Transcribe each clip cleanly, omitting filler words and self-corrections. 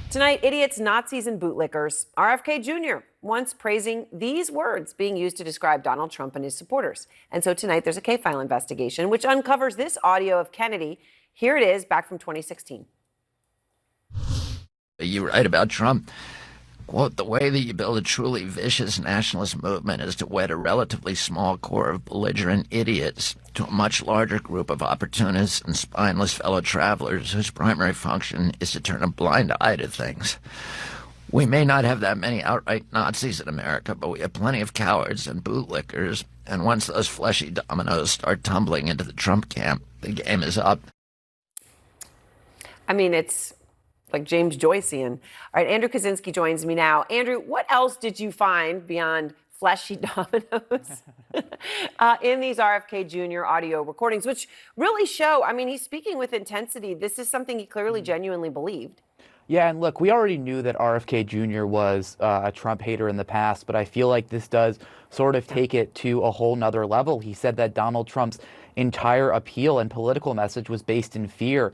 Tonight, idiots, Nazis, and bootlickers. RFK Jr. once praising these words being used to describe Donald Trump and his supporters. And so tonight, there's a K-file investigation which uncovers this audio of Kennedy. Here it is, back from 2016. You write about Trump. Quote, the way that you build a truly vicious nationalist movement is to wed a relatively small core of belligerent idiots to a much larger group of opportunists and spineless fellow travelers whose primary function is to turn a blind eye to things. We may not have that many outright Nazis in America, but we have plenty of cowards and bootlickers, and once those fleshy dominoes start tumbling into the Trump camp, the game is up. I mean, it's like James Joycean. All right, Andrew Kaczynski joins me now. Andrew, what else did you find beyond fleshy dominoes in these RFK Jr. audio recordings, which really show, I mean, he's speaking with intensity. This is something he clearly genuinely believed. Yeah, and look, we already knew that RFK Jr. was a Trump hater in the past, but I feel like this does sort of take it to a whole nother level. He said that Donald Trump's entire appeal and political message was based in fear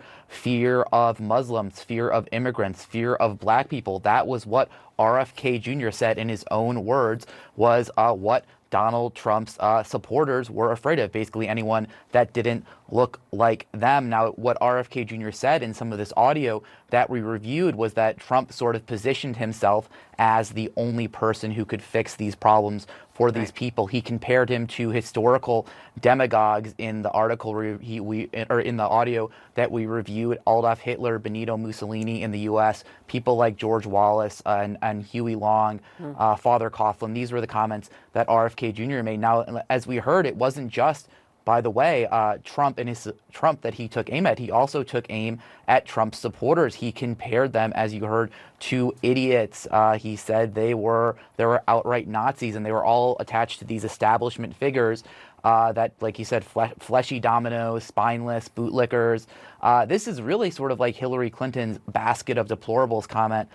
of Muslims, fear of immigrants, fear of black people. That was what RFK Jr. said in his own words was what Donald Trump's supporters were afraid of, basically anyone that didn't look like them. Now, what RFK Jr. said in some of this audio that we reviewed was that Trump sort of positioned himself as the only person who could fix these problems for these people. He compared him to historical demagogues in the article in the audio that we reviewed: Adolf Hitler, Benito Mussolini in the U.S., people like George Wallace and Huey Long, Father Coughlin. These were the comments that RFK Jr. made. Now, as we heard, it wasn't just, by the way, Trump that he took aim at. He also took aim at Trump's supporters. He compared them, as you heard, to idiots. He said they were outright Nazis, and they were all attached to these establishment figures that, like he said, fleshy dominoes, spineless bootlickers. This is really sort of like Hillary Clinton's basket of deplorables comment,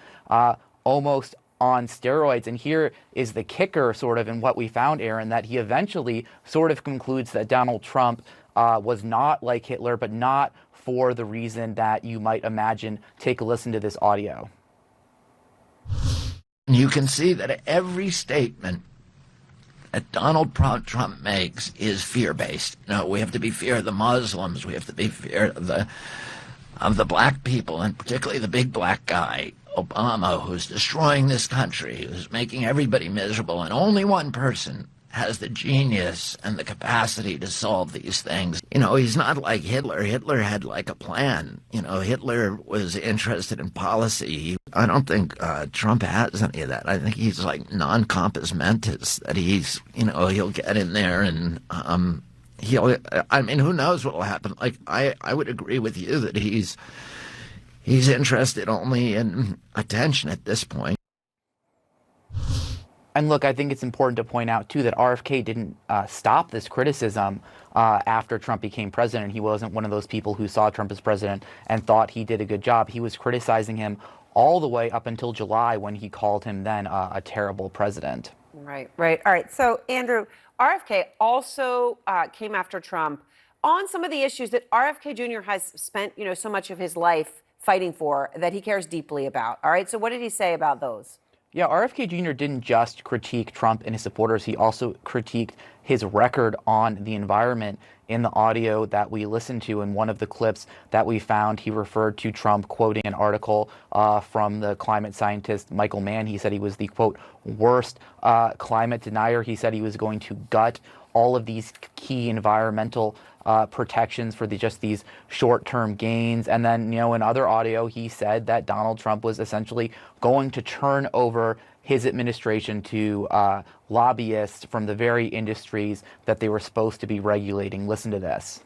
almost on steroids. And here is the kicker sort of in what we found, Aaron, that he eventually sort of concludes that Donald Trump was not like Hitler, but not for the reason that you might imagine. Take a listen to this audio. You can see that every statement that Donald Trump makes is fear-based. You know, we have to be fear of the Muslims. We have to be fear of the black people, and particularly the big black guy, Obama, who's destroying this country, who's making everybody miserable, and only one person has the genius and the capacity to solve these things. You know, he's not like Hitler. Hitler had like a plan. You know, Hitler was interested in policy. I don't think Trump has any of that. I think he's like non-compos mentis, that he's, you know, he'll get in there and I mean, who knows what will happen. Like, I would agree with you that he's interested only in attention at this point. And look, I think it's important to point out, too, that RFK didn't stop this criticism after Trump became president. He wasn't one of those people who saw Trump as president and thought he did a good job. He was criticizing him all the way up until July, when he called him then a terrible president. Right. All right. So, Andrew, RFK also came after Trump on some of the issues that RFK Jr. has spent, you know, so much of his life fighting for, that he cares deeply about. All right. So what did he say about those? Yeah, RFK Jr. didn't just critique Trump and his supporters. He also critiqued his record on the environment. In the audio that we listened to, in one of the clips that we found, he referred to Trump, quoting an article from the climate scientist Michael Mann. He said he was the, quote, worst climate denier. He said he was going to gut all of these key environmental protections for just these short-term gains. And then, you know, in other audio, he said that Donald Trump was essentially going to turn over his administration to lobbyists from the very industries that they were supposed to be regulating. Listen to this.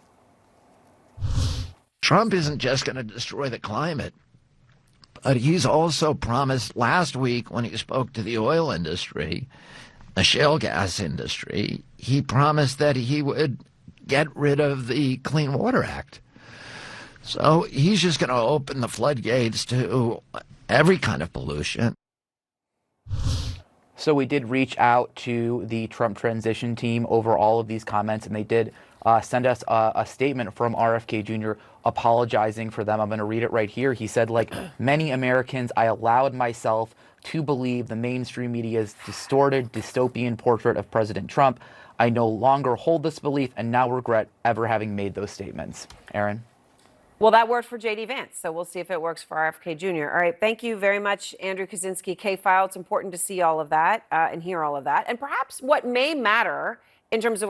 Trump isn't just going to destroy the climate, but he's also promised last week, when he spoke to the oil industry, the shale gas industry, he promised that he would get rid of the Clean Water Act. So he's just going to open the floodgates to every kind of pollution. So we did reach out to the Trump transition team over all of these comments, and they did send us a statement from RFK Jr. apologizing for them. I'm going to read it right here. He said, like many Americans, I allowed myself to believe the mainstream media's distorted, dystopian portrait of President Trump. I no longer hold this belief and now regret ever having made those statements. Aaron? Well, that worked for J.D. Vance, so we'll see if it works for RFK Jr. All right, thank you very much, Andrew Kaczynski, K-File. It's important to see all of that and hear all of that. And perhaps what may matter in terms of what